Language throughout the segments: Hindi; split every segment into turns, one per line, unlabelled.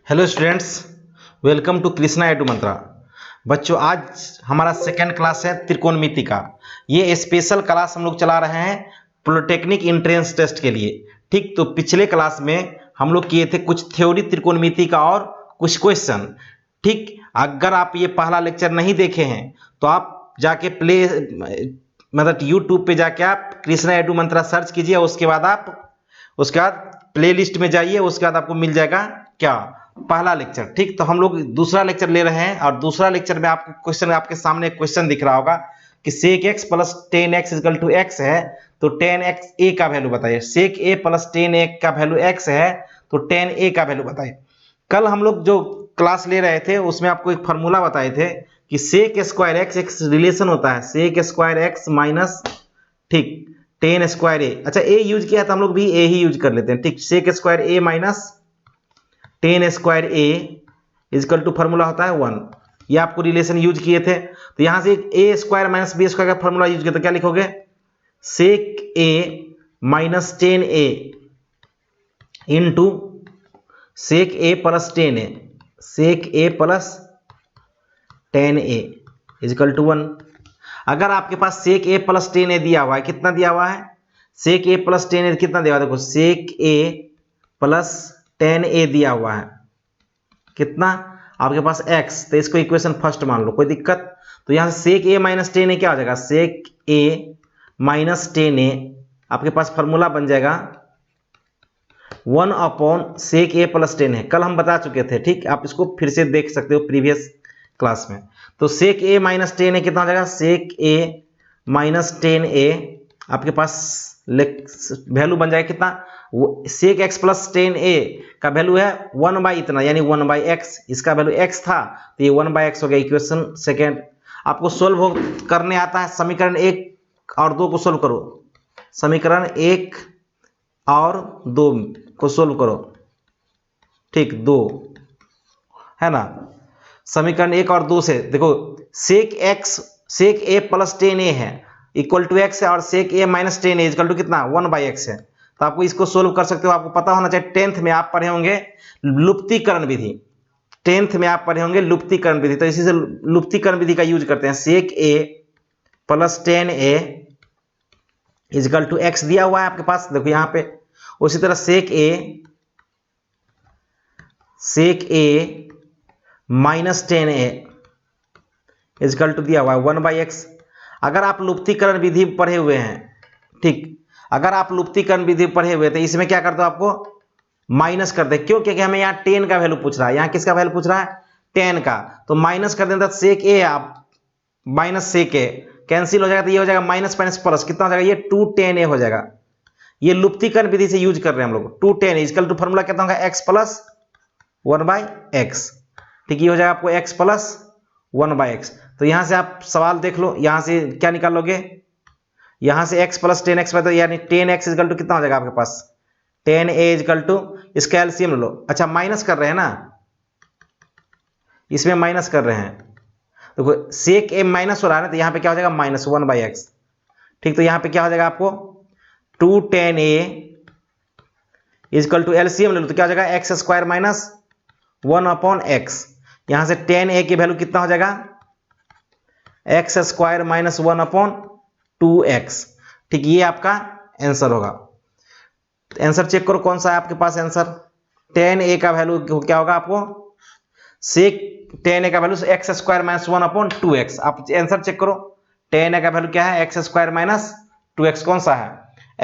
Hello students, welcome to Krishna edu Mantra. बच्चों, आज हमारा सेकेंड क्लास है त्रिकोणमिति का। ये स्पेशल क्लास हम लोग चला रहे हैं पॉलिटेक्निक एंट्रेंस टेस्ट के लिए। ठीक, तो पिछले क्लास में हम लोग किए थे कुछ थ्योरी त्रिकोणमिति का और कुछ क्वेश्चन। ठीक, अगर आप ये पहला लेक्चर नहीं देखे हैं तो आप जाके यूट्यूब पे जाके आप कृष्णा एडू मंत्रा सर्च कीजिए। उसके बाद प्ले लिस्ट में जाइए, उसके बाद आपको मिल जाएगा क्या, पहला लेक्चर। ठीक, तो हम लोग दूसरा लेक्चर ले रहे हैं और दूसरा लेक्चर में आपको क्वेश्चन, आपके सामने क्वेश्चन दिख रहा होगा कि sec x plus 10x equal to x है, तो 10x ए का वैल्यू बताइए। सेक ए प्लस 10a का वैल्यू एक्स है, तो 10a का वैल्यू बताइए। कल हम लोग जो क्लास ले रहे थे उसमें आपको एक फॉर्मूला बताए थे कि सेक स्क्वायर एक्स एक रिलेशन होता है सेक स्क्वायर एक्स माइनस, ठीक, 10 स्क्वायर ए। अच्छा, ए यूज किया तो हम लोग भी ए ही यूज कर लेते हैं। ठीक, sec square a minus 10 square a is equal to formula होता है 1। ये आपको रिलेशन यूज किए थे, तो यहां से a square minus b square का फॉर्मूला यूज किया तो क्या लिखोगे, sec a minus 10a into sec a plus 10a, sec a plus 10a is equal to 1। अगर आपके पास सेक ए प्लस 10a दिया हुआ है, कितना दिया हुआ है, सेक ए प्लस 10a कितना दिया हुआ है, देखो सेक ए प्लस 10a दिया हुआ है, कितना आपके पास x, तो इसको इक्वेशन फर्स्ट मान लो, कोई दिक्कत। तो यहां से सेक ए माइनस 10a क्या हो जाएगा, सेक ए माइनस 10a आपके पास फॉर्मूला बन जाएगा 1 अपॉन सेक ए प्लस 10 है, कल हम बता चुके थे। ठीक, आप इसको फिर से देख सकते हो प्रीवियस क्लास में। तो सेक ए माइनस 10a कितना हो जाएगा, सेक ए माइनस 10a आपके पास वैल्यू बन जाएगा कितना, सेक एक्स प्लस 10a का वैल्यू है 1 बाई इतना, यानी 1 बाई एक्स। इसका वैल्यू x था तो ये 1 बाई एक्स हो गया। इक्वेशन सेकेंड आपको सोल्व करने आता है, समीकरण 1 और 2 को सोल्व करो। समीकरण 1 और 2 को सोल्व करो। ठीक, 2 है ना। समीकरण 1 और 2 से देखो, सेक ए प्लस 10a है इक्वल टू एक्स है, और सेक a minus 10a equal to कितना 1 बाई एक्स है। तो आपको इसको सोल्व कर सकते हो। आपको पता होना चाहिए, 10th में आप पढ़े होंगे लुप्तीकरण विधि। 10th में आप पढ़े होंगे लुप्तीकरण विधि, तो इसी से लुप्तीकरण विधि का यूज करते हैं। Sec a plus 10a is equal to x दिया हुआ है आपके पास, देखो यहां पे। उसी तरह सेक a minus 10a is equal to दिया हुआ है 1 बाई एक्स। अगर आप लुप्तीकरण विधि पढ़े हुए हैं, ठीक, अगर आप लुप्तीकरण विधि पढ़े हुए तो इसमें क्या करते हो, आपको माइनस कर दे। क्यों, क्योंकि हमें यहाँ 10 का वैल्यू पूछ रहा है। यहाँ किसका वैल्यू पूछ रहा है, 10 का, तो माइनस कर देता सेक ए, आप माइनस सेक ए कैंसिल हो जाएगा, तो ये हो जाएगा माइनस माइनस प्लस, कितना हो जाएगा, ये 210a हो जाएगा। ये लुप्तीकरण विधि से यूज कर रहे हैं हम लोग। 210 इजकल टू फॉर्मूला कितना होगा, एक्स प्लस 1 बाई एक्स। ठीक, ये हो जाएगा आपको एक्स प्लस 1 बाई एक्स। तो यहां से आप सवाल देख लो, यहां से क्या निकालोगे, यहां से x प्लस 10x में, तो यानी 10x इजकल टू कितना हो जाएगा आपके पास, 10a इजकल टू, इसका एलसीएम लो। अच्छा, माइनस कर रहे हैं ना, इसमें माइनस कर रहे हैं, देखो सेक ए माइनस हो रहा है ना, तो यहां पे क्या हो जाएगा माइनस 1 बाई एक्स। ठीक, तो यहां पे क्या हो जाएगा आपको 210a इजकल टू एलसीएम ले लो, तो क्या हो जाएगा x square minus 1 upon x. यहां से 10a की वैल्यू कितना हो जाएगा, x square minus 1 upon 2x। ठीक, ये आपका आंसर होगा। आंसर चेक करो कौन सा है आपके पास आंसर। 10a का वैल्यू क्या होगा, आपको सेक 10a का value x square minus 1 upon 2x। आप आंसर चेक करो, 10a का वैल्यू क्या है, एक्स स्क्वायर माइनस 2x। कौन सा है,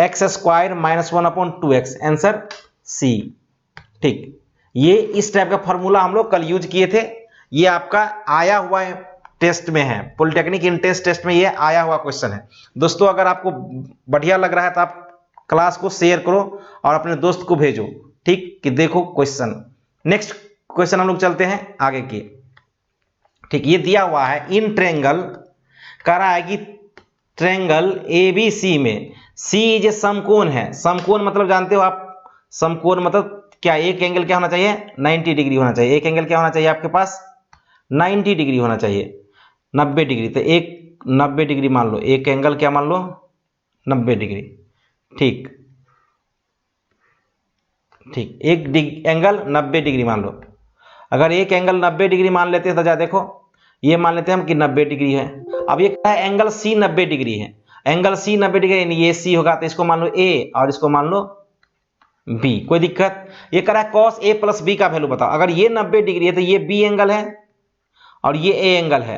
x square minus 1 upon 2x, answer C. ठीक, ये इस टाइप का फॉर्मूला हम लोग कल यूज किए थे। ये आपका आया हुआ है टेस्ट में है, पॉलिटेक्निक इंट्रेंस टेस्ट में ये आया हुआ क्वेश्चन है। दोस्तों, अगर आपको बढ़िया लग रहा है तो आप क्लास को शेयर करो और अपने दोस्त को भेजो। ठीक, कि देखो क्वेश्चन। नेक्स्ट क्वेश्चन हम लोग चलते हैं आगे की। ठीक, ये दिया हुआ है इन ट्रेंगल, कह रहा है कि ट्रेंगल एबीसी में सी इज ए समकोण है। समकोण मतलब जानते हो आप, समकोण मतलब क्या, एक एंगल क्या होना चाहिए, 90 डिग्री होना चाहिए। एक एंगल क्या होना चाहिए आपके पास, 90 डिग्री होना चाहिए, 90 डिग्री। तो एक 90 डिग्री मान लो, एक एंगल क्या मान लो, 90 डिग्री। ठीक ठीक, एक एंगल 90 डिग्री मान लो। अगर एक एंगल 90 डिग्री मान लेते हैं तो जा देखो, ये मान लेते हैं हम कि 90 डिग्री है। अब ये क्या है, एंगल सी 90 डिग्री है, एंगल सी 90 डिग्री यानी ये सी होगा, तो इसको मान लो ए और इसको मान लो बी, कोई दिक्कत। ये कह रहा है कॉस ए प्लस बी का वैल्यू बताओ। अगर ये 90 डिग्री है तो ये बी एंगल है और ये ए एंगल है।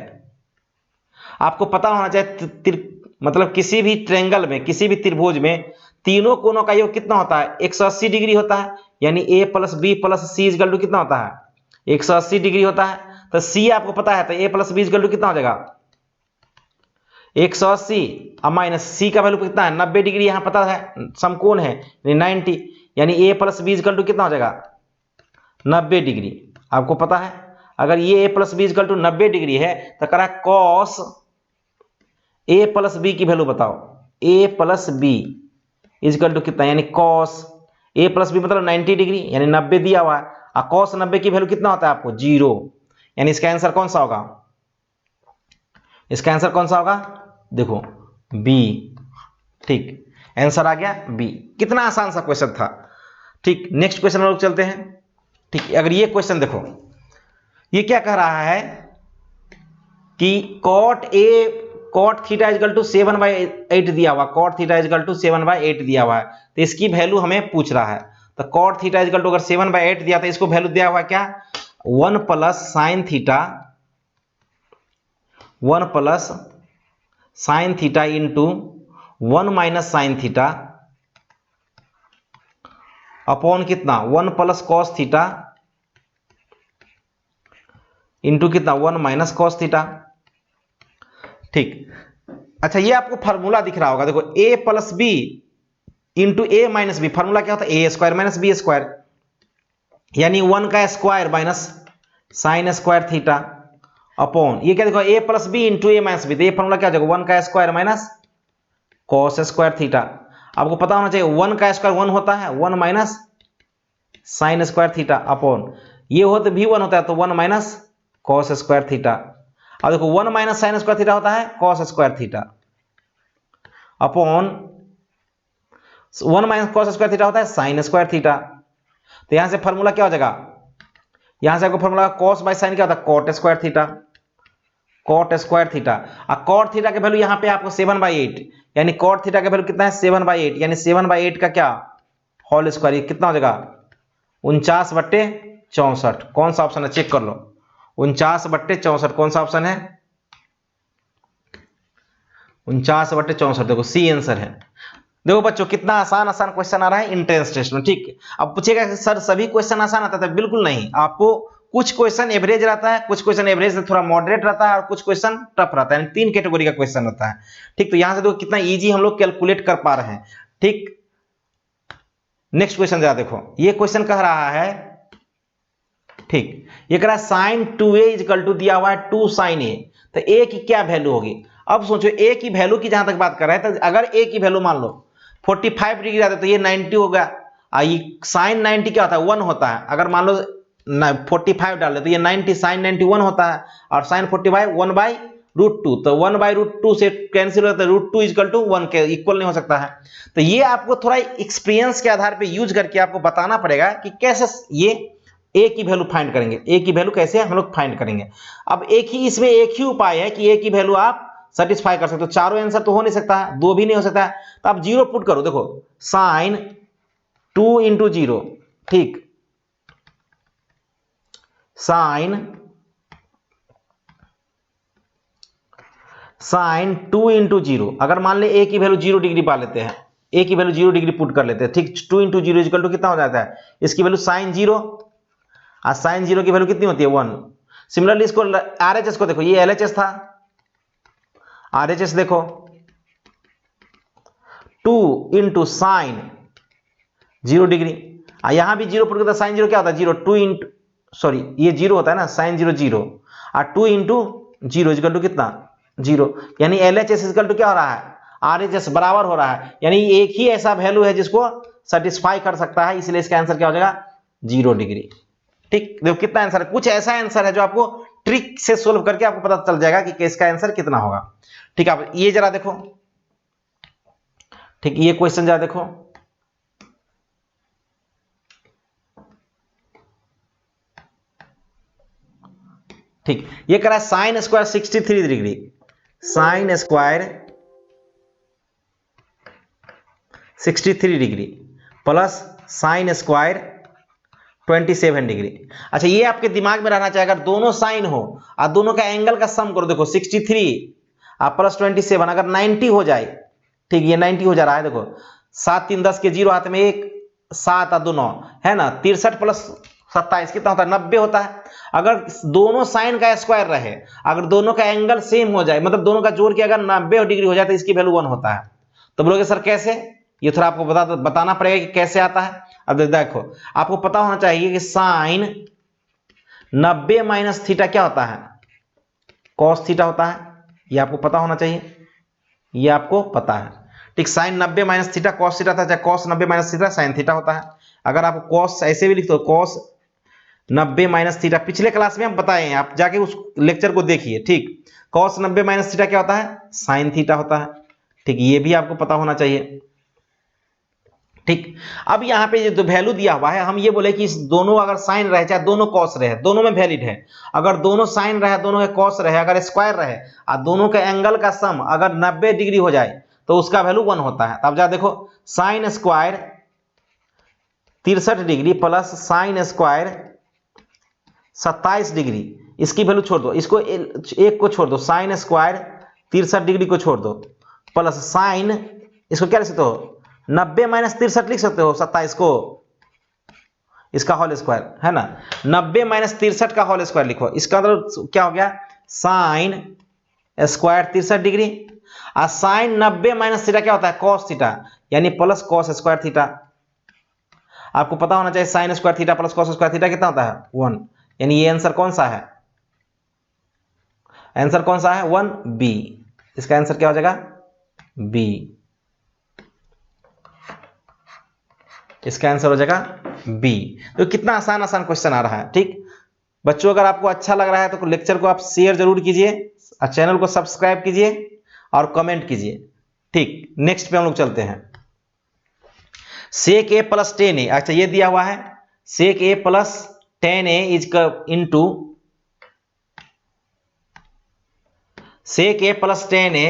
आपको पता होना चाहिए मतलब किसी भी ट्रायंगल में, किसी भी त्रिभुज में तीनों कोणों का योग कितना होता है, 180 डिग्री होता है। यानी a plus b plus c equal to कितना होता है, 180 डिग्री होता है। तो सी आपको पता है, तो ए प्लस बी इक्वल टू कितना हो जाएगा, 180। अब माइनस सी का वैल्यू कितना है, 90 डिग्री, यहां पता है समकोण है 90, यानी a plus b equal to कितना हो जाएगा, 90 डिग्री। आपको पता है अगर ये a plus b equal to 90 degree है तो कह रहा है कॉस ए प्लस बी की वैल्यू बताओ। A plus b equal to कितना, यानी कॉस ए प्लस बी मतलब 90 डिग्री, यानी 90 दिया हुआ है, और कॉस 90 की वैल्यू कितना होता है आपको, 0। यानी इसका आंसर कौन सा होगा, इसका आंसर कौन सा होगा, देखो बी। ठीक, आंसर आ गया बी। कितना आसान सा क्वेश्चन था। ठीक, नेक्स्ट क्वेश्चन हम लोग चलते हैं। ठीक, अगर ये क्वेश्चन देखो, ये क्या कह रहा है कि कॉट थीटा इक्वल टू 7/8 दिया हुआ, कॉट थीटा इक्वल टू 7/8 दिया हुआ है, तो इसकी वैल्यू हमें पूछ रहा है। तो कॉट थीटा इक्वल टू अगर 7/8 दिया, तो इसको वैल्यू दिया हुआ क्या, 1 plus sine theta, 1 plus sine theta into 1 minus sine theta upon कितना, 1 प्लस कॉस थीटा इंटू कितना, 1 माइनस कॉस थीटा। ठीक, अच्छा ये आपको फार्मूला दिख रहा होगा, देखो a plus b into a minus b, formula क्या होता है, a square minus b square, यानी 1 का square minus sine square theta upon ये क्या, देखो a plus b into a minus b, तो ये फार्मूला क्या हो जाएगा, 1 का square minus cos square theta. आपको पता होना चाहिए 1 का स्क्वायर 1 होता है, 1 minus sine square theta upon ये हो तो भी 1 होता है, तो 1 माइनस कॉस स्क्वायर थीटा। अब देखो 1 माइनस साइन स्क्वायर थीटा होता है cos square theta upon 1 minus cos square theta होता है साइन स्क्वायर थीटा। तो यहां से फॉर्मूला क्या हो जाएगा, यहां से आपको फॉर्मूला कॉस बाय साइन क्या होता है, cot square theta, cot square theta. और कॉट थीटा के वैल्यू यहां पे आपको 7/8, यानी कॉट थीटा के वैल्यू कितना है, 7/8, यानी 7/8 का क्या होल स्क्वायर, ये कितना हो जाएगा, 49/64। कौन सा ऑप्शन है, चेक कर लो, 49/64 कौन सा ऑप्शन है, 49/64, देखो सी आंसर है। देखो बच्चों कितना आसान आसान क्वेश्चन आ रहा है इंट्रेंस टेस्ट में। ठीक, अब पूछेगा कि सर सभी क्वेश्चन आसान आता था, बिल्कुल नहीं, आपको कुछ क्वेश्चन एवरेज रहता है, कुछ क्वेश्चन एवरेज से थोड़ा मॉडरेट रहता है, और कुछ क्वेश्चन टफ रहता है, 3 कैटेगरी का क्वेश्चन रहता है। ठीक, तो यहां से देखो कितना इजी हम लोग कैलकुलेट कर पा रहे हैं। ठीक, नेक्स्ट क्वेश्चन जरा देखो, ये क्वेश्चन कह रहा है, ठीक, ये कह रहा है साइन 2a इक्वल टू दिया हुआ है 2 साइन ए, तो a की क्या वैल्यू होगी। अब सोचो a की वैल्यू की जहां तक बात कर रहे हैं, तो अगर a की वैल्यू मान लो 45 डिग्री आता है, तो ये 90 हो गया। ये साइन 90 क्या होता है, 1 होता है। अगर मान लो 45 डाल दे तो ये 90 साइन 91 होता है, और साइन 45 1/√2, तो 1/√2 से कैंसिल होता है, √2 इक्वल टू 1 के इक्वल नहीं हो सकता है। तो ये आपको थोड़ा एक्सपीरियंस के आधार पे यूज करके आपको बताना पड़ेगा कि कैसे ये ए की वैल्यू फाइंड करेंगे, ए की वैल्यू कैसे हम लोग फाइंड करेंगे। अब इसमें एक ही उपाय है कि ए की वैल्यू आप सेटिस्फाई कर सकते हो। चारों आंसर तो हो नहीं सकता है, 2 भी नहीं हो सकता है, तो आप 0 पुट करो। देखो साइन 2 इंटू 0, ठीक, साइन 2 इंटू 0, अगर मान ले ए की वैल्यू 0 डिग्री पा लेते हैं, ए की वैल्यू 0 डिग्री पुट कर लेते हैं। ठीक, 2 इंटू 0 इक्वल टू कितना हो जाता है, इसकी वैल्यू साइन 0, और साइन 0 की वैल्यू कितनी होती है, 1। सिमिलरली इसको आरएचएस को देखो, ये एलएचएस था, आरएचएस देखो 2 इंटू साइन 0 डिग्री, यहां भी 0 पुट करता, साइन 0 क्या होता है, 0, 2 इंटू, सॉरी ये 0 होता है ना, साइन 0 0, और 2 इंटू 0 इक्वल टू कितना, 0। यानी एलएचएस इक्वल टू क्या हो रहा है, आरएचएस बराबर हो रहा है, यानी एक ही ऐसा वैल्यू है जिसको सेटिस्फाई कर सकता है, इसलिए इसका आंसर क्या हो जाएगा, 0 डिग्री। ठीक, देखो कितना आंसर है, कुछ ऐसा आंसर है जो आपको ट्रिक से सोल्व करके आपको पता चल जाएगा कि इसका आंसर कितना होगा। ठीक है, आप ये जरा देखो, ठीक, ये क्वेश्चन जरा देखो, ठीक, ये करा sine square 63 degree, sine square 63 degree plus sine square 27 degree. अच्छा, ये आपके दिमाग में रहना चाहिए, अगर दोनों साइन हो और दोनों का एंगल का सम करो, देखो 63 प्लस 27 अगर 90 हो जाए, ठीक, ये 90 हो जा रहा है, देखो 7 3 10 के 0 हाथ में 1, 7 और 2 9 है ना, 63 प्लस 27 कितना होता है, 90 होता है। अगर दोनों साइन का स्क्वायर रहे, अगर दोनों का एंगल सेम हो जाए, मतलब दोनों का जोड़ के अगर 90 डिग्री हो जाए तो इसकी वैल्यू 1 होता है। तो बोलोगे सर कैसे, ये थोड़ा आपको बताना पड़ेगा कि कैसे आता है। अब देखो, आपको पता होना चाहिए कि साइन 90 माइनस थीटा क्या होता है, कॉस थीटा होता है, ये आपको पता होना चाहिए, ये आपको पता है, ठीक। Sine 90 minus theta cos theta था, चाहे cos 90 minus theta sine theta होता है। अगर आप कॉस ऐसे भी लिखते हो, कॉस 90 माइनस थीटा, पिछले क्लास में हम बताए हैं, आप जाके उस लेक्चर को देखिए, ठीक। कॉस 90 माइनस थीटा क्या होता है, साइन थीटा होता है, ठीक, ये भी आपको पता होना चाहिए, ठीक। अब यहाँ पे जो वैल्यू दिया हुआ है, हम ये बोले कि इस दोनों अगर साइन रहे चाहे दोनों कॉस रहे, दोनों में वैलिड है। अगर दोनों साइन रहे, दोनों के कॉस रहे, अगर स्क्वायर रहे और दोनों के एंगल का सम अगर 90 डिग्री हो जाए तो उसका वैल्यू 1 होता है। तब जा देखो, sine square 63 degree plus sine square 27 degree, इसकी वैल्यू छोड़ दो, इसको एक को छोड़ दो, साइन स्क्वायर 63 डिग्री को छोड़ दो प्लस साइन, इसको क्या लिख सकते हो, 90 माइनस 63 लिख सकते हो, 27 को, इसका होल स्क्वायर है ना, 90 माइनस 63 का होल स्क्वायर लिखो, इसका मतलब क्या हो गया, साइन स्क्वायर 63 डिग्री, और साइन 90 माइनस थीटा क्या होता है, कॉस थीटा, यानी प्लस कॉस स्क्वायर थीटा। आपको पता होना चाहिए sign square theta plus cos square theta कितना होता है, 1, यानी ये आंसर कौन सा है, आंसर कौन सा है, 1 बी, इसका आंसर क्या हो जाएगा, बी, इसका आंसर हो जाएगा बी। तो कितना आसान आसान क्वेश्चन आ रहा है, ठीक बच्चों। अगर आपको अच्छा लग रहा है तो लेक्चर को आप शेयर जरूर कीजिए और चैनल को सब्सक्राइब कीजिए और कमेंट कीजिए, ठीक। नेक्स्ट पे हम लोग चलते हैं, सेक ए प्लस 10a, अच्छा ये दिया हुआ है, sec a plus 10a is into sec a plus 10a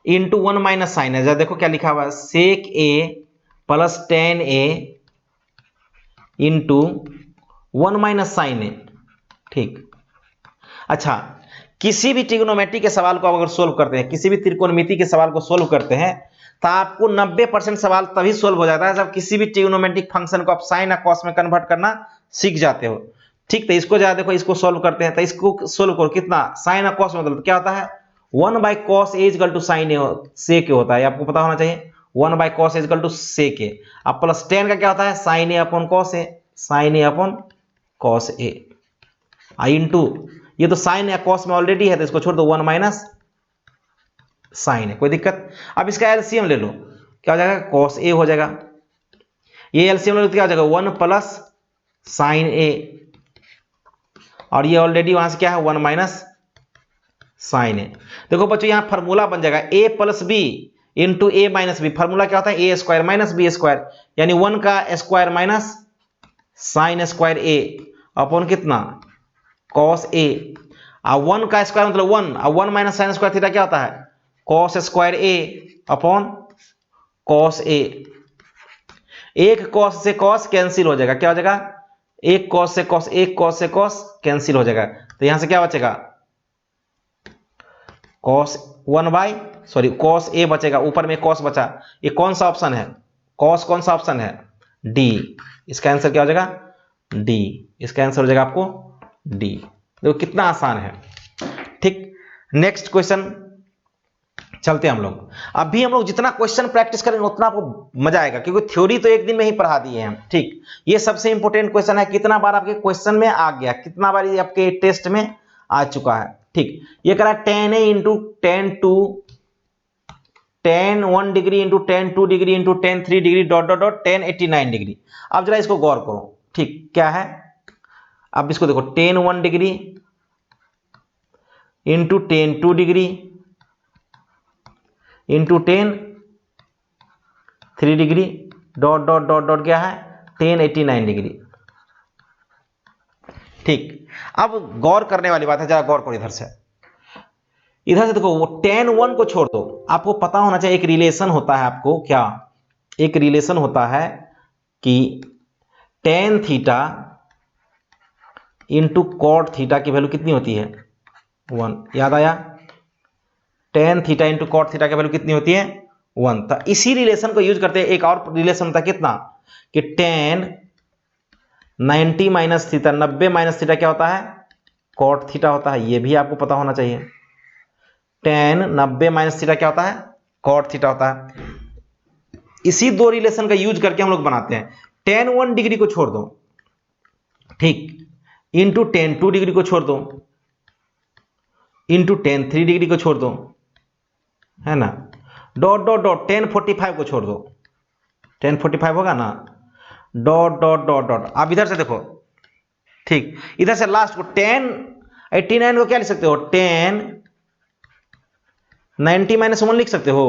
into 1 minus sine है। देखो क्या लिखा हुआ है, sec a plus 10a into 1 minus sine a, ठीक। अच्छा, किसी भी ट्रिग्नोमेट्री के सवाल को अगर सोल्व करते हैं, किसी भी त्रिकोणमिति के सवाल को सोल्व करते हैं, तो आपको 90% सवाल तभी सोल्व हो जाता है जब किसी भी ट्रिग्नोमेट्रिक फंक्शन को आप साइन या कॉस में कन्वर्ट करना सीख जाते हो, ठीक। तो इसको जरा देखो, इसको सोल्व करते हैं, तो इसको सोल्व करो, कितना साइन या कॉस में मतलब क्या होता है, 1 by cos a equal to sine a sec होता है, आपको पता होना चाहिए, 1 by cos a equal to sec a. अब प्लस 10 का क्या होता है, sine a upon cos a, sine a upon cos a, into ये तो साइन या कॉस में ऑलरेडी है तो इसको छोड़ दो, 1 माइनस साइन है, कोई दिक्कत। अब इसका एलसीएम ले लो, क्या हो जाएगा, कॉस ए हो जाएगा, ये एलसीएम ले लो क्या हो जाएगा, 1 प्लस साइन ए, और ये ऑलरेडी वहां से क्या है, 1 माइनस साइन ए। देखो बच्चों यहां फॉर्मूला बन जाएगा a plus b into a minus b, formula क्या होता है, a square minus b square, यानी 1 का square minus sine square a upon कितना, कॉस ए, और 1 का स्क्वायर मतलब 1, और 1 माइनस साइन स्क्वायर थीटा क्या होता है, cos square a upon cos ए। एक कॉस से कॉस कैंसिल हो जाएगा, क्या हो जाएगा, एक कॉस से कॉस, एक कॉस से कॉस कैंसिल हो जाएगा, तो यहां से क्या बचेगा, cos 1 by sorry cos A बचेगा, ऊपर में कॉस बचा, ये कौन सा ऑप्शन है, कॉस कौन सा ऑप्शन है, डी, इसका आंसर क्या हो जाएगा, डी, इसका आंसर हो जाएगा आपको डी। देखो कितना आसान है, ठीक। नेक्स्ट क्वेश्चन चलते हैं हम लोग। अभी हम लोग जितना क्वेश्चन प्रैक्टिस करेंगे उतना आपको मजा आएगा, क्योंकि थ्योरी तो एक दिन में ही पढ़ा दिए हैं, ठीक। ये सबसे इंपॉर्टेंट क्वेश्चन है, कितना बार आपके क्वेश्चन में आ गया, कितना बार ये आपके टेस्ट में आ चुका है, ठीक। ये करा 10a into 10 1 degree into 10 2 degree into 10 3 degree dot dot dot 10 89 degree. अब जरा इसको गौर करो, ठीक क्या है, अब इसको देखो 10 1 degree into 10 2 degree into 10 3 degree dot dot dot dot क्या है 10 89 डिग्री। ठीक, अब गौर करने वाली बात है, जरा गौर करो इधर से। इधर से देखो, वो tan 1 को छोड़ दो, आपको पता होना चाहिए एक रिलेशन होता है, आपको क्या, एक रिलेशन होता है कि tan theta into cot theta की वैल्यू कितनी होती है, 1। याद आया? tan theta into cot theta की वैल्यू कितनी होती है, 1। तो इसी रिलेशन को यूज करते हैं, एक और रिलेशन होता है कितना, कि tan 90 minus theta, 90 minus theta क्या होता है, कॉट थीटा होता है। ये भी आपको पता होना चाहिए। tan 90 माइनस थीटा क्या होता है, कॉट थीटा होता है। इसी दो रिलेशन का यूज करके हम लोग बनाते हैं। tan 1 डिग्री को छोड़ दो, ठीक, इंटू tan 2 डिग्री को छोड़ दो, इंटू tan 3 डिग्री को छोड़ दो, है ना, डॉट डॉट डॉट tan 45 को छोड़ दो, tan 45 होगा ना, डॉट डॉट डॉट डॉट। अब इधर से देखो, ठीक, इधर से लास्ट को tan 89 को क्या लिख सकते हो, tan 90 माइनस 1 लिख सकते हो,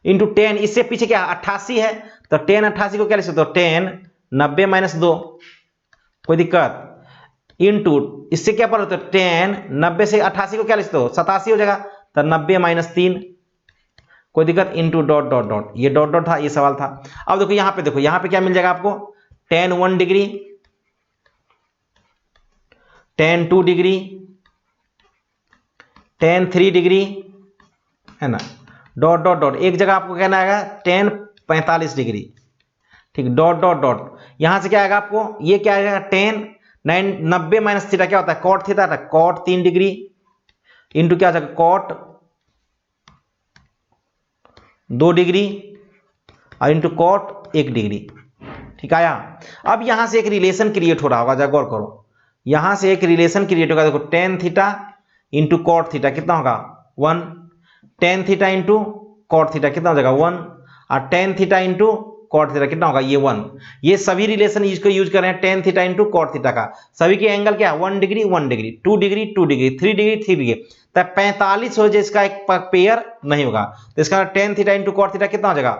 इंटू tan, इससे पीछे क्या 88 है, तो tan 88 को क्या लिख सकते हो, tan 90 माइनस 2, कोई दिक्कत, इंटू इससे क्या पढ़ रहे हो, tan 90 से 88 को क्या लिख सकते हो, 87 हो जाएगा, तो 90 माइनस 3, कोई दिक्कत, इंटू डॉट डॉट डॉट। ये डॉट डॉट था, ये सवाल था। अब देखो यहां पे, देखो यहां पे क्या मिल जाएगा आपको, tan 1 degree, tan 2 degree, tan 3 degree, है ना, डॉट डॉट डॉट। एक जगह आपको कहना आएगा tan 45 डिग्री, ठीक, डॉट डॉट डॉट। यहां से क्या आएगा आपको, ये क्या आएगा, tan 90 माइनस थीटा क्या होता है, कॉट थीटा था, कॉट 3 डिग्री, इंटू क्या जाएगा, कॉट 2 डिग्री, और इंटू कॉट 1 डिग्री। ठीक आया? अब यहां से एक रिलेशन क्रिएट हो रहा होगा, जरा गौर करो, यहां से एक रिलेशन क्रिएट होगा, देखो tan theta into cot theta कितना होगा, 1, tan theta into cot theta कितना हो जाएगा, 1, और tan theta into cot theta कितना होगा, ये 1। ये सभी रिलेशन इसको यूज कर रहे हैं, tan theta into cot theta का। सभी के एंगल क्या है, 1 degree 1 degree, 2 degree 2 degree, 3 degree 3 degree, तब 45 हो जाए, इसका एक पेयर नहीं होगा, तो इसका tan theta into cot theta कितना हो जाएगा,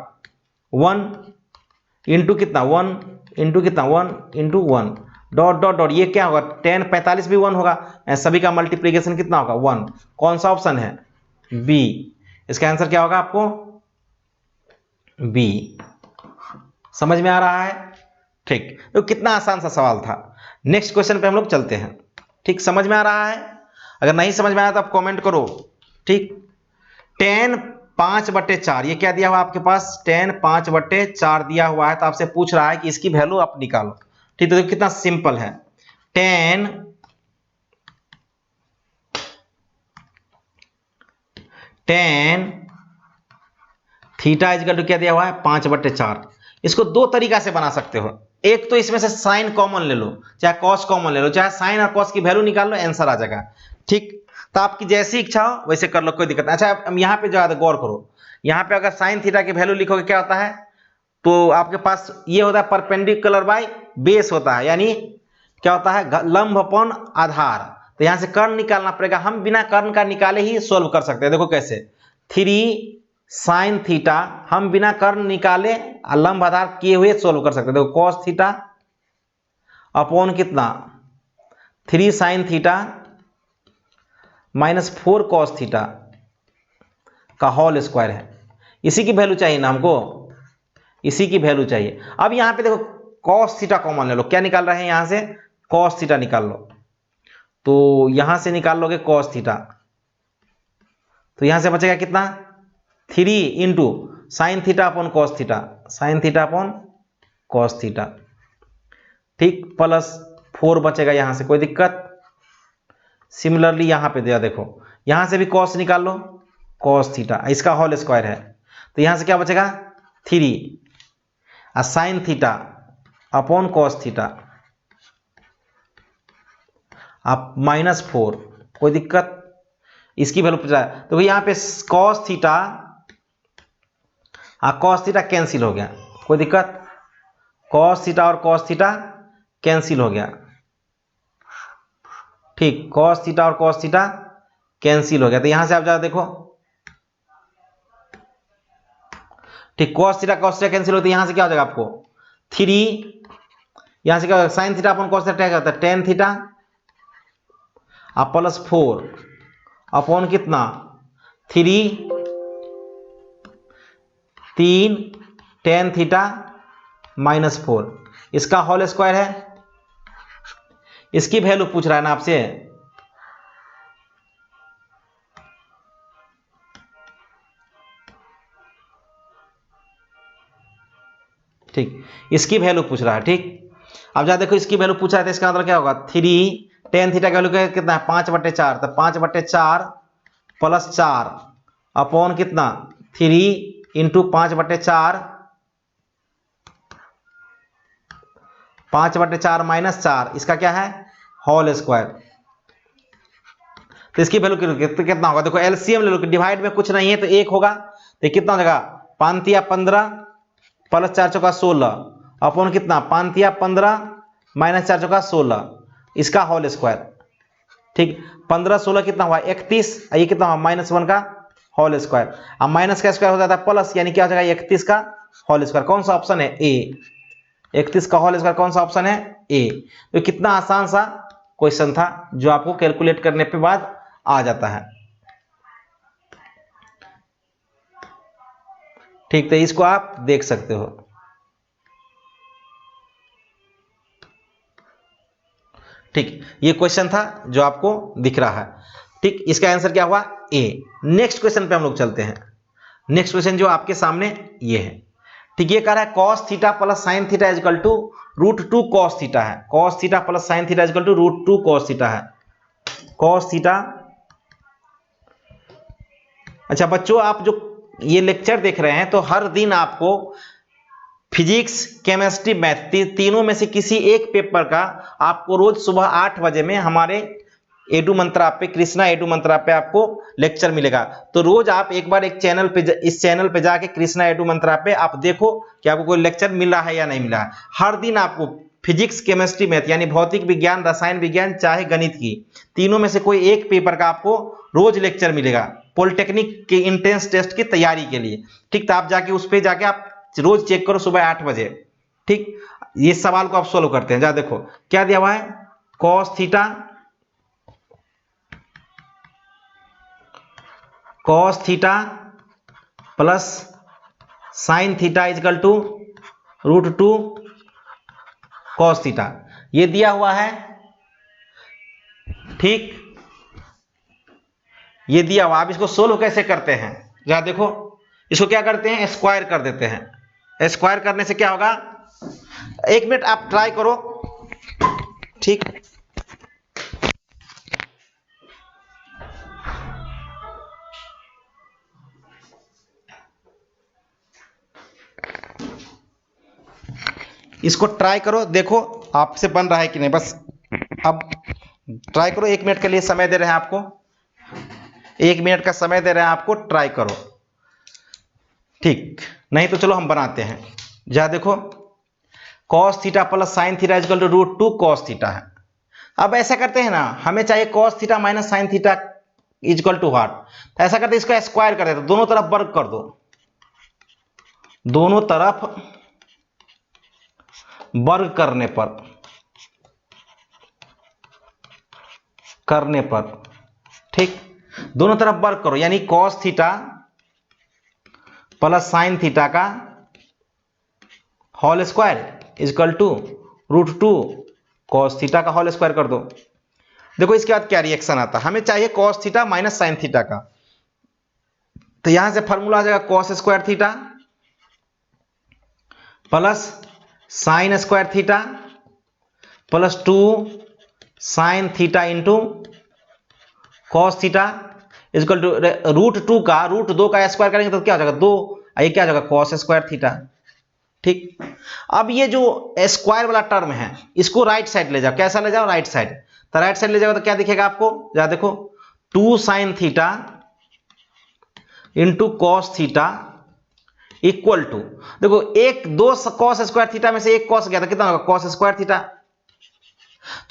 1 इंटू कितना, 1 इंटू कितना, 1 इंटू 1, डॉट डॉट डॉट। ये क्या होगा, tan 45 भी 1 होगा, सभी का मल्टीप्लीकेशन कितना होगा, 1। कौन सा ऑप्शन है, बी। इसका आंसर क्या होगा आपको, बी। समझ में आ रहा है? ठीक, तो कितना आसान सा सवाल था। नेक्स्ट क्वेश्चन पे हम लोग चलते हैं। ठीक, समझ में आ रहा है? अगर नहीं समझ में आया तो आप कमेंट करो। ठीक, tan 5/4, ये क्या दिया हुआ आपके पास, tan 5/4 दिया हुआ है, तो आपसे पूछ रहा है कि इसकी वैल्यू आप निकालो। ठीक, तो कितना सिंपल है, tan थीटा इजकल टू क्या दिया हुआ है, 5/4। इसको दो तरीका से बना सकते हो। एक तो इसमें से साइन कॉमन ले लो, चाहे कॉस कॉमन ले लो, चाहे साइन और कॉस की वैल्यू निकाल लो, आंसर आ जाएगा। ठीक, तो आपकी जैसी इच्छा हो वैसे कर लो, कोई दिक्कत नहीं। अच्छा, हम यहाँ पे जो गौर करो, यहाँ पे अगर साइन थीटा की वैल्यू लिखोगे क्या होता है, तो आपके पास ये होता है परपेंडिकुलर बाय बेस होता है, यानी क्या होता है, लंब अपॉन आधार। तो यहां से कर्ण निकालना पड़ेगा, हम बिना कर्ण का निकाले ही सोल्व कर सकते हैं। देखो कैसे, 3 साइन थीटा हम बिना कर्ण निकाले लंब आधार किए हुए सोल्व कर सकते हैं। देखो कॉस थीटा अपॉन कितना, 3 sine theta minus 4 cos theta का होल स्क्वायर है। इसी की वैल्यू चाहिए ना हमको, इसी की वैल्यू चाहिए। अब यहां पे देखो कॉस थीटा कॉमन ले लो, क्या निकाल रहे हैं यहां से, कॉस थीटा निकाल लो। तो यहां से निकाल लोगे कॉस थीटा, तो यहां से बचेगा कितना, 3 into sine theta upon cos theta, sine theta upon cos theta, ठीक, प्लस 4 बचेगा यहां से, कोई दिक्कत। सिमिलरली यहां पे दिया, देखो यहां से भी कॉस निकाल लो, कॉस थीटा, इसका होल स्क्वायर है, तो यहां से क्या बचेगा, 3 sine theta upon cos theta आप -4, कोई दिक्कत। इसकी वैल्यू पूछा है, तो यहाँ पे cos theta cos theta cancel हो गया, कोई दिक्कत, कॉस थीटा और कॉस थीटा कैंसिल हो गया। ठीक, कॉस थीटा और कॉस थीटा कैंसिल हो गया, तो यहां से आप जरा देखो, ठीक, कॉस थीटा कैंसिल होता है, यहां से क्या हो जाएगा आपको 3, यहां से क्या होगा, sine theta upon cos theta क्या होता है, tan थीटा अब प्लस 4 अपॉन कितना 3 tan थीटा माइनस 4, इसका होल स्क्वायर है। इसकी वैल्यू पूछ रहा है ना आपसे। ठीक, इसकी वैल्यू पूछ रहा है। ठीक, अब जा देखो इसकी वैल्यू पूछा है तो इसका मतलब क्या होगा 3 tan थीटा का वैल्यू कितना है 5/4, तो 5/4 प्लस 4 अपॉन कितना 3 इंटू 5/4, 5/4 माइनस 4, इसका क्या है होल स्क्वायर। तो इसकी वैल्यू कितना होगा, देखो एलसीएम ले लो, डिवाइड में कुछ नहीं है तो 1 होगा, तो कितना हो जाएगा 5 × 15 प्लस 4 × 16 अपॉन कितना 5 × 15 माइनस 4 × 16, इसका होल स्क्वायर। ठीक, 15 16 कितना हुआ 31, ये कितना हुआ -1 का होल स्क्वायर। अब माइनस का स्क्वायर हो जाता है प्लस, यानी क्या हो जाएगा 31 का होल स्क्वायर। कौन सा ऑप्शन है ए, 31 का होल स्क्वायर कौन सा ऑप्शन है ए। तो कितना आसान सा क्वेश्चन था जो आपको कैलकुलेट करने के बाद आ जाता है। ठीक, तो इसको आप देख सकते हो। ठीक, ये क्वेश्चन था जो आपको दिख रहा है। ठीक, इसका आंसर क्या हुआ ए। नेक्स्ट क्वेश्चन पे हम लोग चलते हैं। नेक्स्ट क्वेश्चन जो आपके सामने ये है। ठीक, ये कह रहा है cos theta plus sine theta is equal to √2 cos theta है। cos theta plus sine theta is equal to √2 cos theta है। cos थीटा, अच्छा बच्चों आप जो ये लेक्चर देख रहे हैं तो हर दिन आपको फिजिक्स केमिस्ट्री मैथ तीनों में से किसी एक पेपर का आपको रोज सुबह 8 बजे में हमारे एडू मंत्रा पे, कृष्णा एडू मंत्रा पे आपको लेक्चर मिलेगा। तो रोज आप एक बार एक चैनल पे, इस चैनल पे जाके कृष्णा एडू मंत्रा पे आप देखो कि आपको कोई लेक्चर मिल रहा है या नहीं मिला है। हर दिन आपको फिजिक्स केमिस्ट्री मैथ यानी भौतिक विज्ञान, रसायन विज्ञान चाहे गणित की, तीनों में से कोई एक पेपर का आपको रोज लेक्चर मिलेगा पॉलिटेक्निक के इंट्रेंस टेस्ट की तैयारी के लिए। ठीक, तो आप जाके उस पर जाके आप रोज चेक करो सुबह 8 बजे। ठीक, ये सवाल को आप सोल्व करते हैं। जा देखो क्या दिया हुआ है, cos theta plus sine theta is equal to √2 cos theta, ये दिया हुआ है। ठीक, ये दिया हुआ, आप इसको सोल्व कैसे करते हैं जरा देखो। इसको क्या करते हैं स्क्वायर कर देते हैं। स्क्वायर करने से क्या होगा, 1 मिनट आप ट्राई करो। ठीक, इसको ट्राई करो, देखो आपसे बन रहा है कि नहीं। बस अब ट्राई करो, 1 मिनट के लिए समय दे रहे हैं आपको, 1 मिनट का समय दे रहे हैं आपको, ट्राई करो। ठीक, नहीं तो चलो हम बनाते हैं। जा देखो cos theta plus sine theta is equal to √2 cos theta है। अब ऐसा करते हैं ना, हमें चाहिए cos theta minus sine theta is equal to what. तो ऐसा करते इसका स्क्वायर कर देते, दोनों तरफ वर्ग कर दो, दोनों तरफ वर्ग करने पर ठीक, दोनों तरफ वर्ग करो, यानी cos theta plus sine theta का whole square is equal to √2 cos theta का होल स्क्वायर कर दो। देखो इसके बाद क्या रिएक्शन आता है, हमें चाहिए cos theta minus sine theta का। तो यहां से फॉर्मूला आ जाएगा cos square theta plus sine square theta plus 2 sine theta into cos theta is equal to √2 का √2 का स्क्वायर करेंगे तो क्या हो जाएगा 2, ये क्या हो जाएगा cos स्क्वायर थीटा। ठीक, अब ये जो स्क्वायर वाला टर्म है इसको राइट साइड ले जाओ। कैसा ले जाओ, राइट साइड। तो राइट साइड ले जाओ तो क्या दिखेगा आपको, जरा देखो 2 sine theta into cos theta equal to, देखो 2 cos स्क्वायर थीटा में से 1 cos गया था, कितना होगा cos स्क्वायर थीटा।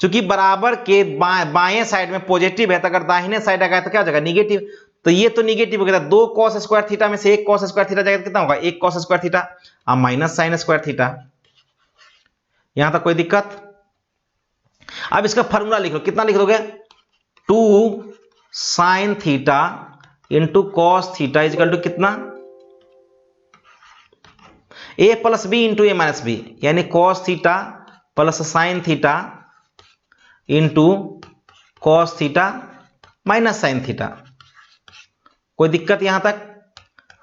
चूंकि बराबर के बाएं साइड में पॉजिटिव है, तो अगर दाहिने साइड आ गया तो क्या हो जाएगा निगेटिव। तो ये तो निगेटिव हो गया, 2 cos स्क्वायर थीटा में से 1 cos स्क्वायर थीटा जाएगा तो कितना होगा 1 cos स्क्वायर थीटा, अब माइनस साइन स्क्वायर थीटा। यहां तक कोई दिक्कत। अब इसका फॉर्मूला लिख लो, कितना लिख दोगे two sine theta into cos theta is equal to कितना, a plus b into a minus b, यानी cos theta plus sine theta into cos theta minus sine theta. कोई दिक्कत यहां तक?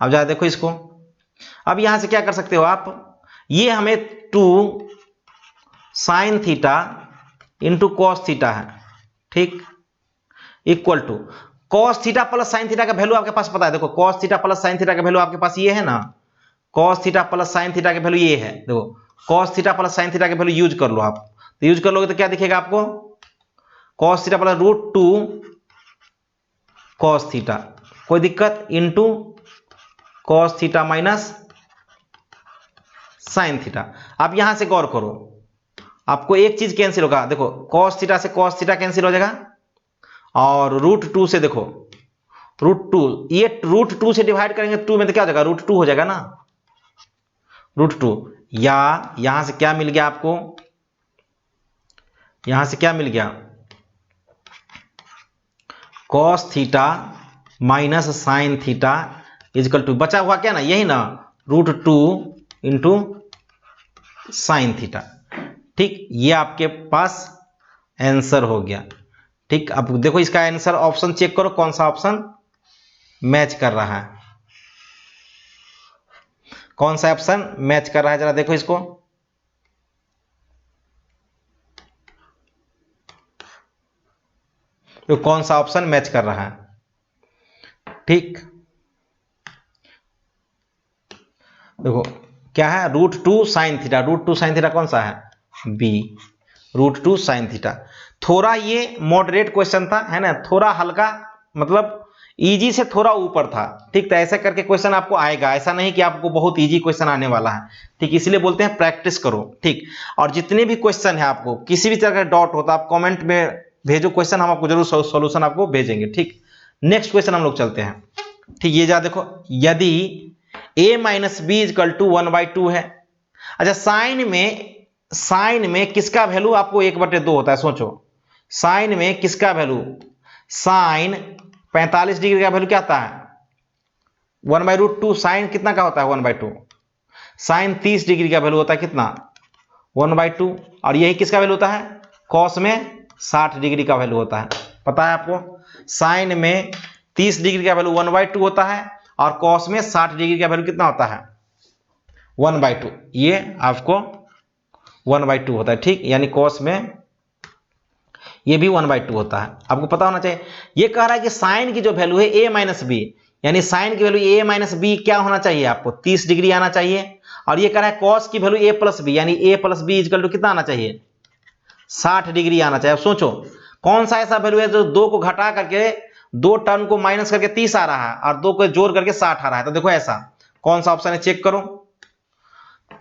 अब जरा देखो इसको। अब यहां से क्या कर सकते हो आप, ये हमें two sine theta into cos theta है, ठीक, equal to cos theta plus sine theta का वैल्यू आपके पास पता है। देखो cos theta plus sine theta का वैल्यू आपके पास ये है ना, cos theta plus sine theta का वैल्यू ये है। देखो cos theta plus sine theta का वैल्यू यूज कर लो आप, तो यूज कर लोगे तो क्या दिखेगा आपको, cos theta plus root two cos theta, कोई दिक्कत, into cos theta minus sine theta. आप यहां से गौर करो, आपको एक चीज कैंसिल होगा। देखो कॉस थीटा से कॉस थीटा कैंसिल हो जाएगा, और रूट टू से देखो रूट टू, ये रूट टू से डिवाइड करेंगे टू में तो क्या हो जाएगा, रूट टू हो जाएगा ना, रूट टू। या यहां से क्या मिल गया आपको, यहां से क्या मिल गया, cos theta minus sine theta is equal to, बचा हुआ क्या ना, यही ना, root two into sine theta. ठीक, ये आपके पास आंसर हो गया। ठीक, अब देखो इसका आंसर ऑप्शन चेक करो, कौन सा ऑप्शन मैच कर रहा है, कौन सा ऑप्शन मैच कर रहा है, जरा देखो इसको। तो कौन सा ऑप्शन मैच कर रहा है, ठीक, देखो क्या है, root two sine theta, root two sine theta कौन सा है, B, root two sine theta. थोड़ा ये मॉडरेट क्वेश्चन था, है ना, थोड़ा हल्का, मतलब इजी से थोड़ा ऊपर था। ठीक, तो ऐसे करके क्वेश्चन आपको आएगा, ऐसा नहीं कि आपको बहुत इजी क्वेश्चन आने वाला है। ठीक, इसलिए बोलते हैं प्रैक्टिस करो। ठीक, और जितने भी क्वेश्चन है, आपको किसी भी तरह का डाउट होता है आप कमेंट में भेजो क्वेश्चन, हम आपको जरूर सॉल्यूशन आपको भेजेंगे। ठीक, नेक्स्ट क्वेश्चन हम लोग चलते हैं। ठीक, ये जा देखो, यदि a minus B equal to 1/2 है। अच्छा, साइन में किसका वैल्यू आपको 1/2 होता है, सोचो, साइन में किसका वैल्यू, साइन 45 डिग्री का वैल्यू क्या आता है, 1/√2। साइन कितना का होता है, 1/2। साइन 30 डिग्री का वैल्यू होता है कितना, 1/2। और यही किसका वैल्यू होता है, कॉस में 60 डिग्री का वैल्यू होता है। पता है आपको, साइन में 30 डिग्री का वैल्यू 1/2 होता है, और कॉस में 60 डिग्री का वैल्यू कितना होता है, 1/2। ये आपको 1/2 होता है। ठीक, यानी कॉस में ये भी 1/2 होता है, आपको पता होना चाहिए। ये कह रहा है कि साइन की जो वैल्यू है a माइनस बी, यानी साइन की वैल्यू a माइनस बी क्या होना चाहिए, आपको 30 डिग्री आना चाहिए। और ये कह रहा है कॉस की वैल्यू a प्लस बी, यानी a plus B equal to कितना आना चाहिए, 60 डिग्री आना चाहिए। अब सोचो कौन सा ऐसा वैल्यू है जो दो को घटा करके, दो टर्म को माइनस करके 30 आ रहा है, और दो को जोड़ करके 60 आ रहा है। तो देखो ऐसा कौन सा ऑप्शन है, चेक करो।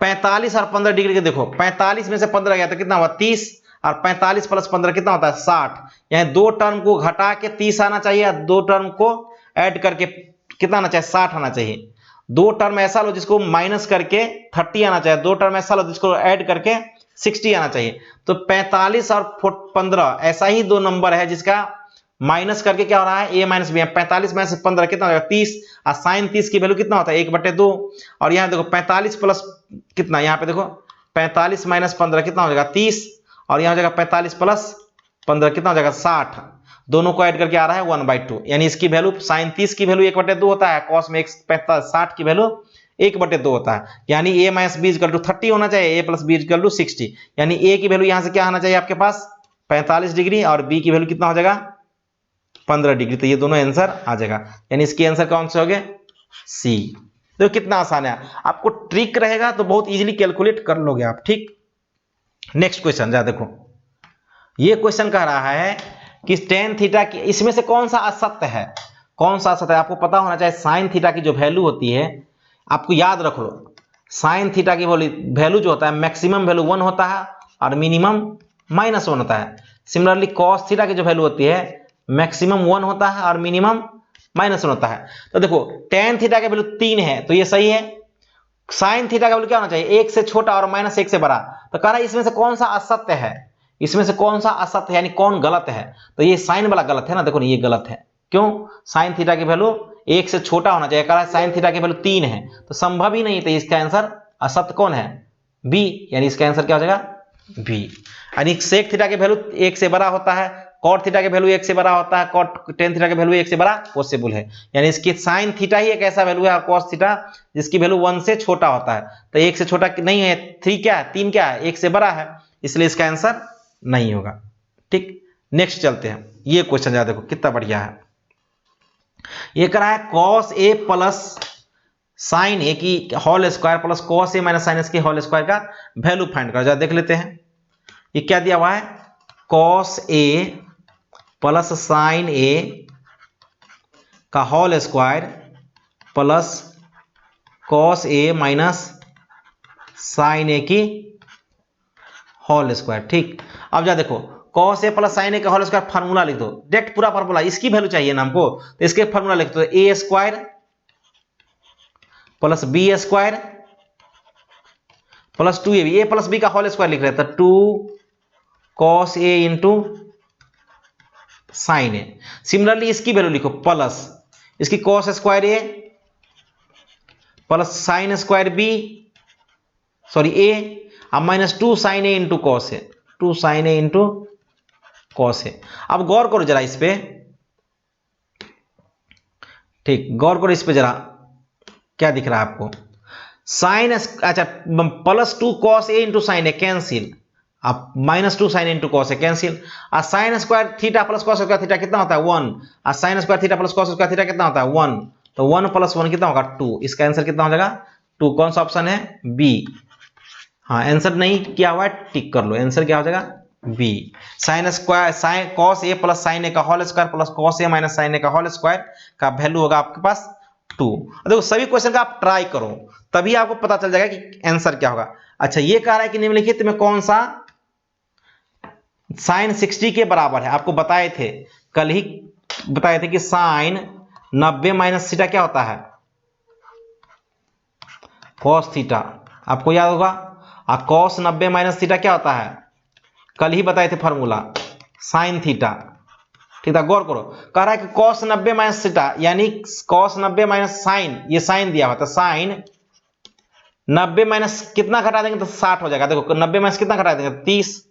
45 और 15 डिग्री के, देखो 45 में से 15 गया तो कितना हुआ, 30, और 45 प्लस 15 कितना होता है, 60। यानी दो टर्म को घटा के 30 आना चाहिए, दो टर्म को ऐड करके कितना आना चाहिए, 60 आना चाहिए। दो टर्म ऐसा लो जिसको माइनस करके 30 आना चाहिए, दो टर्म ऐसा लो जिसको ऐड करके 60 आना चाहिए। तो 45 और 15 ऐसा ही दो नंबर है जिसका माइनस करके क्या हो रहा है, a माइनस बी। 45 में से 15 कितना हो जाएगा, 30, और साइन 30 की वैल्यू कितना होता है, 1/2। और यहाँ देखो 45 प्लस कितना, यहाँ पे देखो 45 माइनस 15 कितना हो जाएगा, 30, और यहाँ हो जाएगा 45 प्लस 15 कितना हो जाएगा, 60। दोनों को ऐड करके आ रहा है 1/2, यानी इसकी वैल्यू साइन 30 की वैल्यू 1/2 होता है, कॉस में 60 की वैल्यू 1/2 होता है। यानी a minus B equal to 30 होना चाहिए, a plus B equal to 60। यानी a की वैल्यू यहां से क्या आना चाहिए आपके पास, 45 डिग्री, और b की वैल्यू कितना हो जाएगा, 15 डिग्री। तो ये दोनों आंसर आ जाएगा, यानी इसके आंसर कौन से हो गए, सी। तो कितना आसान है, आपको ट्रिक रहेगा तो बहुत इजीली कैलकुलेट कर लोगे आप। ठीक, नेक्स्ट क्वेश्चन जा देखो, ये क्वेश्चन कह रहा है कि टेन थीटा की, इसमें से कौन सा असत्य है, कौन सा असत्य है, आपको पता होना चाहिए। साइन थीटा की जो वैल्यू होती है, आपको याद रख लो, साइन थीटा की वैल्यू जो होता है मैक्सिमम वैल्यू 1 होता है, और मिनिमम -1 होता है। सिमिलरली कॉस थीटा की जो वैल्यू होती है मैक्सिमम 1 होता है, और मिनिमम -1 होता है। तो देखो टेन थीटा की वैल्यू 3 है, तो ये सही है। साइन थीटा का वैल्यू क्या होना चाहिए, 1 से छोटा और -1 से बड़ा। तो कह रहा है इसमें से कौन सा असत्य है, इसमें से कौन सा असत्य है यानी कौन गलत है? तो ये साइन वाला गलत है ना, देखो ये गलत है। क्यों? साइन थीटा की वैल्यू 1 से छोटा होना चाहिए, कह रहा है साइन थीटा की वैल्यू 3 है, तो संभव ही नहीं है। तो इसका आंसर असत्य कौन है? बी, यानी इसका आंसर क्या हो जाएगा? बी। यानी सेक थीटा की वैल्यू 1 से बड़ा होता है, कॉट थीटा की वैल्यू 1 से बड़ा होता है, कॉट टेन थीटा की वैल्यू 1 से बड़ा पॉसिबल है। यानी इसकी साइन थीटा ही एक ऐसा वैल्यू है, कॉस थीटा जिसकी वैल्यू 1 से छोटा होता है। तो 1 से छोटा नहीं है, 3 क्या है, 3 क्या है, 1 से बड़ा है, इसलिए इसका आंसर नहीं होगा। ठीक, नेक्स्ट चलते हैं। ये क्वेश्चन याद देखो कितना बढ़िया है। ये कह रहा है कॉस ए प्लस साइन ए की whole square plus cos a minus sign S की होल स्क्वायर का वैल्यू फाइंड करो। जरा देख लेते हैं ये क्या दिया हुआ है। Cos a plus sine a का whole square plus cos a minus sine ए की होल स्क्वायर। ठीक, अब जा देखो cos a plus sine a का होल स्क्वायर फार्मूला लिख दो, डायरेक्ट पूरा फार्मूला, इसकी वैल्यू चाहिए ना हमको, तो इसके फार्मूला लिख दो, a square plus b square plus 2ab, a plus b का होल स्क्वायर लिख रहे हैं, तो 2 cos a into sine a. Similarly इसकी वैल्यू लिखो प्लस इसकी cos square a plus sine square b, sorry a, अब minus 2 sine a into cos a, 2 sine a into cos a. अब गौर करो जरा इस पे, ठीक, गौर करो इस पे जरा, क्या दिख रहा है आपको? साइन, अच्छा, plus 2 cos a into sine A cancel, अब माइनस 2 साइन इंटू कॉस ए कैंसिल, और sign square theta plus cos square theta कितना होता है? 1, और sign square theta plus cos square theta कितना होता है? 1, तो 1 प्लस 1 कितना होगा? 2। इसका आंसर कितना हो जाएगा? 2। कौन सा ऑप्शन है? बी। हाँ, आंसर नहीं किया हुआ है, टिक कर लो, आंसर क्या हो जाएगा? B. Sine square sine cos a plus sine a का whole square plus cos a minus sine a का होल स्क्वायर का वैल्यू होगा आपके पास 2। देखो सभी क्वेश्चन का आप ट्राई करो, तभी आपको पता चल जाएगा कि आंसर क्या होगा। अच्छा, ये कह रहा है कि निम्नलिखित में कौन सा साइन 60 के बराबर है? आपको बताए थे, कल ही बताए थे कि साइन 90 माइनस थीटा क्या होता है? कॉस थीटा, आपको याद होगा। और कॉस 90 माइनस थीटा क्या होता है? कल ही बताए थे फॉर्मूला, साइन थीटा। ठीक है, गौर करो, कह रहा है कि कॉस 90 माइनस थीटा यानी कॉस 90 माइनस साइन, ये साइन दिया हुआ था, साइन 90 माइनस कितना घटा देंगे तो 60 हो जाएगा। देखो 90 माइनस कितना घटा देंगे? 30।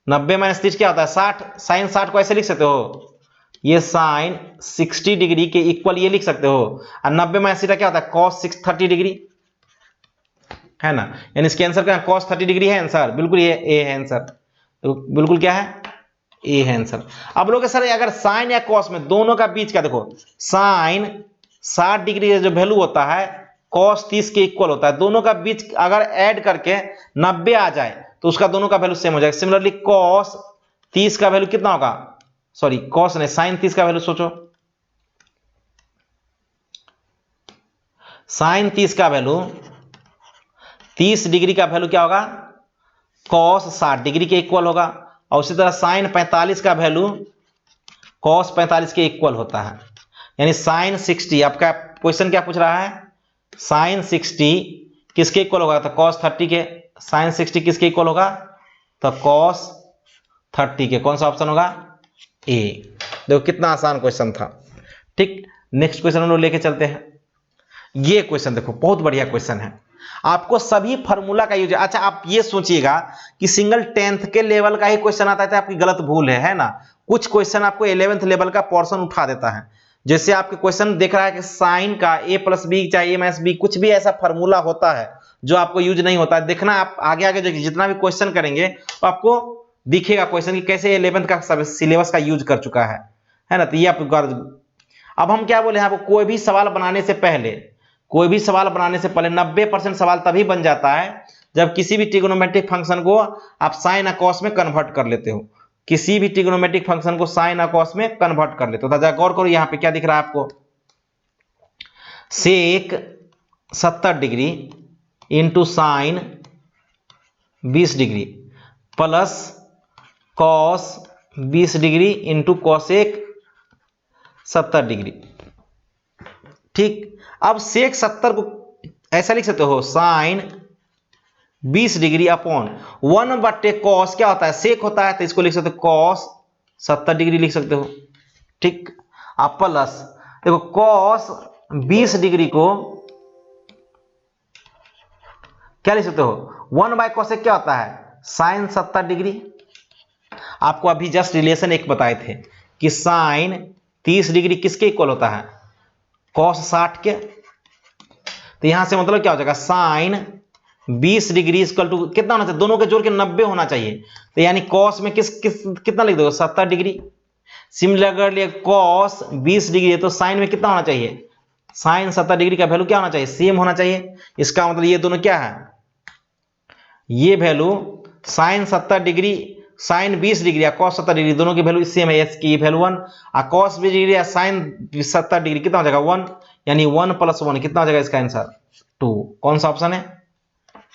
90 माइनस 30 क्या होता है? 60। साइन 60 को ऐसे लिख सकते हो, ये साइन 60 डिग्री के इक्वल ये लिख सकते हो, और 90 माइनस थीटा क्या होता है? कॉस 30 डिग्री, है ना। यानी इसके आंसर क्या है? cos 30 डिग्री है आंसर, बिल्कुल ये ए है आंसर, तो बिल्कुल क्या है? ए है आंसर। अब लोग सर अगर साइन या cos में दोनों का बीच का देखो, साइन 60 डिग्री का जो वैल्यू होता है cos 30 के इक्वल होता है, दोनों का बीच अगर ऐड करके 90 आ जाए तो उसका दोनों का वैल्यू सेम हो जाएगा। सिमिलरली cos 30 का वैल्यू कितना होगा? सॉरी cos नहीं, साइन 30 का वैल्यू सोचो, साइन 30 का वैल्यू 30 डिग्री का वैल्यू क्या होगा? cos 60 डिग्री के इक्वल होगा, और उसी तरह साइन 45 का वैल्यू cos 45 के इक्वल होता है। यानी साइन 60, आपका क्वेश्चन क्या पूछ रहा है? साइन 60 किसके इक्वल होगा? तो cos 30 के। साइन 60 किसके इक्वल होगा? तो cos 30 के। कौन सा ऑप्शन होगा? ए। देखो कितना आसान क्वेश्चन था। ठीक, नेक्स्ट क्वेश्चन हम लोग लेके चलते हैं। ये क्वेश्चन देखो बहुत बढ़िया क्वेश्चन है, आपको सभी फार्मूला का यूज। अच्छा, आप ये सोचिएगा कि सिंगल 10th के लेवल का ही क्वेश्चन आता है तो आपकी गलत भूल है ना। कुछ क्वेश्चन आपको 11th लेवल का पोर्शन उठा देता है। जैसे आपके क्वेश्चन देख रहा है कि साइन का a प्लस बी चाहे a माइनस बी, कुछ भी ऐसा फार्मूला होता है जो आपको यूज नहीं होता है। देखना आप आगे आगे जितना भी क्वेश्चन करेंगे तो आपको दिखेगा क्वेश्चन कि कैसे 11th का सिलेबस का यूज कर चुका है ना। तो ये आप, अब हम क्या बोले हैं आपको, कोई भी सवाल बनाने से पहले 90% सवाल तभी बन जाता है जब किसी भी ट्रिग्नोमेट्रिक फंक्शन को आप साइन और कॉस में कन्वर्ट कर लेते हो। किसी भी ट्रिग्नोमेट्रिक फंक्शन को साइन और कॉस में कन्वर्ट कर लेते हो। तो गौर करो यहाँ पे क्या दिख रहा है आपको, सेक 70 degree into sine 20 degree plus cos 20 degree into cosec 70 degree. ठीक, अब सेक 70 को ऐसा लिख सकते हो, साइन 20 डिग्री अपॉन 1/cos क्या होता है, सेक होता है, तो इसको लिख सकते हो cos 70 डिग्री लिख सकते हो। ठीक, अब प्लस देखो cos 20 डिग्री को क्या लिख सकते हो, 1/cos क्या होता है, sin 70 डिग्री। आपको अभी जस्ट रिलेशन एक बताए थे कि sin 30 डिग्री किसके इक्वल होता है, cos 60 के। तो यहां से मतलब क्या हो जाएगा, sin 20 डिग्री इक्वल टू कितना होना चाहिए, दोनों के जोड़ के 90 होना चाहिए। तो यानी cos में कितना लिख दो, 70 डिग्री। सिमिलरली cos 20 डिग्री है तो sin में कितना होना चाहिए, sin 70 डिग्री का वैल्यू क्या होना चाहिए, सेम होना चाहिए। इसका मतलब ये दोनों क्या है, ये value sin 70 degree sin 20 degree या cos 70 डिग्री दोनों की वैल्यू सेम है, एस की वैल्यू 1 और cos 20 डिग्री या sin 70 डिग्री कितना हो जाएगा 1, यानी 1 + 1 कितना हो जाएगा, इसका आंसर 2। कौन सा ऑप्शन है,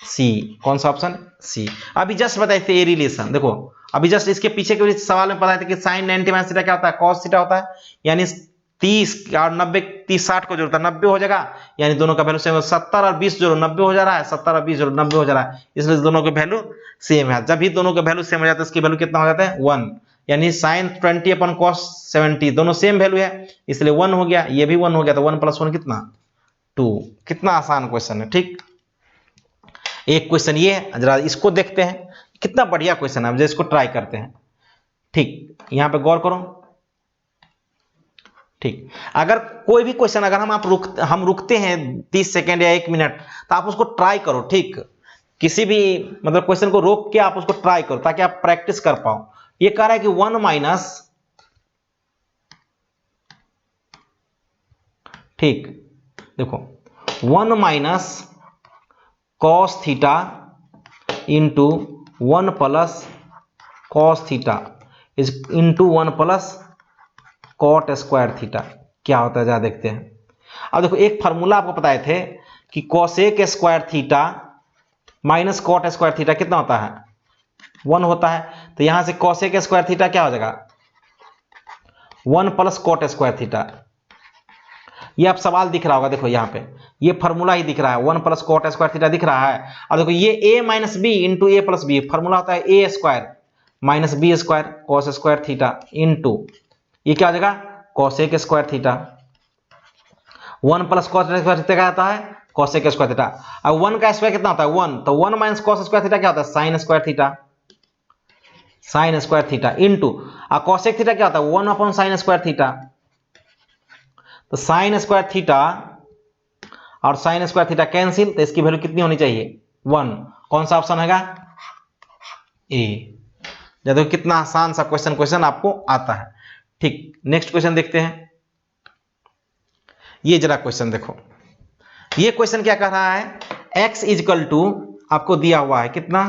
सी। कौन सा ऑप्शन, सी। अभी जस्ट बताए थे ये रिलेशन, देखो अभी जस्ट इसके पीछे के सवाल में बताए थे कि sin 90 - थीटा क्या होता है, cos थीटा होता है। यानी 30 और 90, 30 60 को जोड़ता है 90 हो जाएगा, यानी दोनों का वैल्यू सेम। 70 और 20 जोड़ो 90 हो जा रहा है, 70 और 20 जोड़ो 90 हो जा रहा है, इसलिए दोनों के वैल्यू सेम है। जब भी दोनों के वैल्यू सेम हो जाता है इसकी वैल्यू कितना हो जाता है 1, यानी sin 20/cos 70 दोनों सेम वैल्यू है, इसलिए 1 हो गया, ये भी 1 हो गया, तो 1 + 1 कितना 2। कितना आसान क्वेश्चन है। ठीक, एक क्वेश्चन ये है, जरा इसको देखते हैं, कितना बढ़िया क्वेश्चन है, इसको ट्राई करते हैं। ठीक, यहां पे गौर करो। ठीक, अगर कोई भी क्वेश्चन अगर हम रुकते हैं 30 सेकेंड या 1 मिनट, तो आप उसको ट्राई करो। ठीक, किसी भी मतलब क्वेश्चन को रोक के आप उसको ट्राई करो ताकि आप प्रैक्टिस कर पाओ। ये कह रहा है कि 1 ठीक देखो 1 - cos theta into 1 + cos theta is into 1 + cot square theta क्या होता है, जरा देखते हैं। अब देखो एक फार्मूला आपको बताए थे कि cosec square theta minus cot square theta कितना होता है 1 होता है। तो यहां से cosec स्क्वायर थीटा क्या हो जाएगा 1 + cot स्क्वायर थीटा। ये आप सवाल दिख रहा होगा, देखो यहाँ पे ये फार्मूला ही दिख रहा है, 1 + cot स्क्वायर थीटा दिख रहा है। और देखो ये a - b into a + b formula होता है a square minus b square cos square theta into ये क्या हो जाएगा cosec square theta. 1 + cos square theta क्या आता है cosec स्क्वायर थीटा। अब 1 का स्क्वायर कितना होता है 1, तो 1 - cos स्क्वायर थीटा क्या होता है sin square theta, sin square theta into cosec theta क्या होता है 1/sin स्क्वायर थीटा। तो sin स्क्वायर थीटा और sin स्क्वायर थीटा कैंसिल, तो इसकी वैल्यू कितनी होनी चाहिए 1। कौन सा ऑप्शन हैगा ए। देखो कितना आसान सा क्वेश्चन आपको आता है। ठीक, नेक्स्ट क्वेश्चन देखते हैं। ये जरा क्वेश्चन देखो, ये क्वेश्चन क्या कह रहा है, x = आपको दिया हुआ है कितना,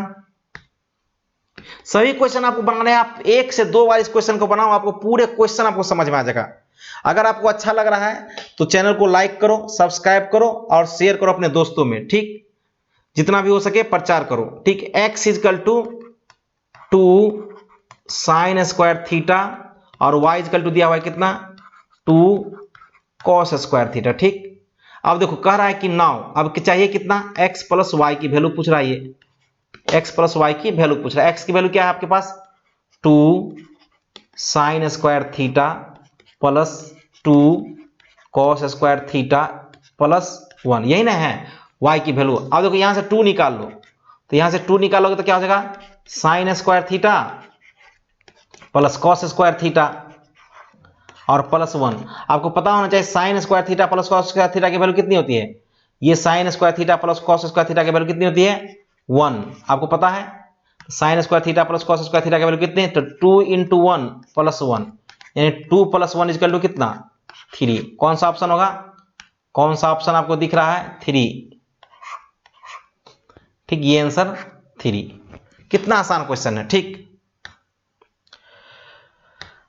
सभी क्वेश्चन आपको बनाने हैं, आप 1 से 2 बार इस क्वेश्चन को बनाओ, आपको पूरे क्वेश्चन आपको समझ में आ जाएगा। अगर आपको अच्छा लग रहा है तो चैनल को लाइक करो, सब्सक्राइब करो और शेयर करो अपने दोस्तों में। ठीक, जितना भी हो सके प्रचार करो। ठीक, x = 2 sin स्क्वायर थीटा और y = दिया हुआ है कितना 2 cos स्क्वायर थीटा। ठीक, अब देखो कह रहा है कि नाउ अब चाहिए कितना x + y की वैल्यू पूछ रहा है, ये x + y की वैल्यू पूछ रहा है। x की वैल्यू क्या है आपके पास 2 sin square theta plus 2 cos square theta plus 1, यही ना है y की वैल्यू। अब देखो यहां से 2 निकाल लो, तो यहां से 2 निकालोगे तो क्या हो जाएगा sin square theta plus cos square theta और प्लस 1। आपको पता होना चाहिए sin square theta plus cos square theta की वैल्यू कितनी होती है, ये sin square theta plus cos square theta की वैल्यू कितनी होती है 1, आपको पता है। sin square theta plus cos square theta की वैल्यू कितनी है, तो 2 × 1 + 1, यानी 2 + 1 = कितना 3। कौन सा ऑप्शन होगा, कौन सा ऑप्शन आपको दिख रहा है 3। ठीक, ये आंसर 3। कितना आसान क्वेश्चन है। ठीक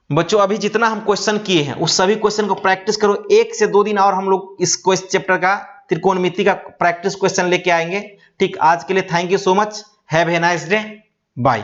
बच्चों, अभी जितना हम क्वेश्चन किए हैं उस सभी क्वेश्चन को प्रैक्टिस करो। 1 से 2 दिन और हम लोग इस क्वेश्चन चैप्टर का त्रिकोणमिति का प्रैक्टिस क्वेश्चन लेके आएंगे। ठीक, आज के लिए thank you so much, have a nice day, bye.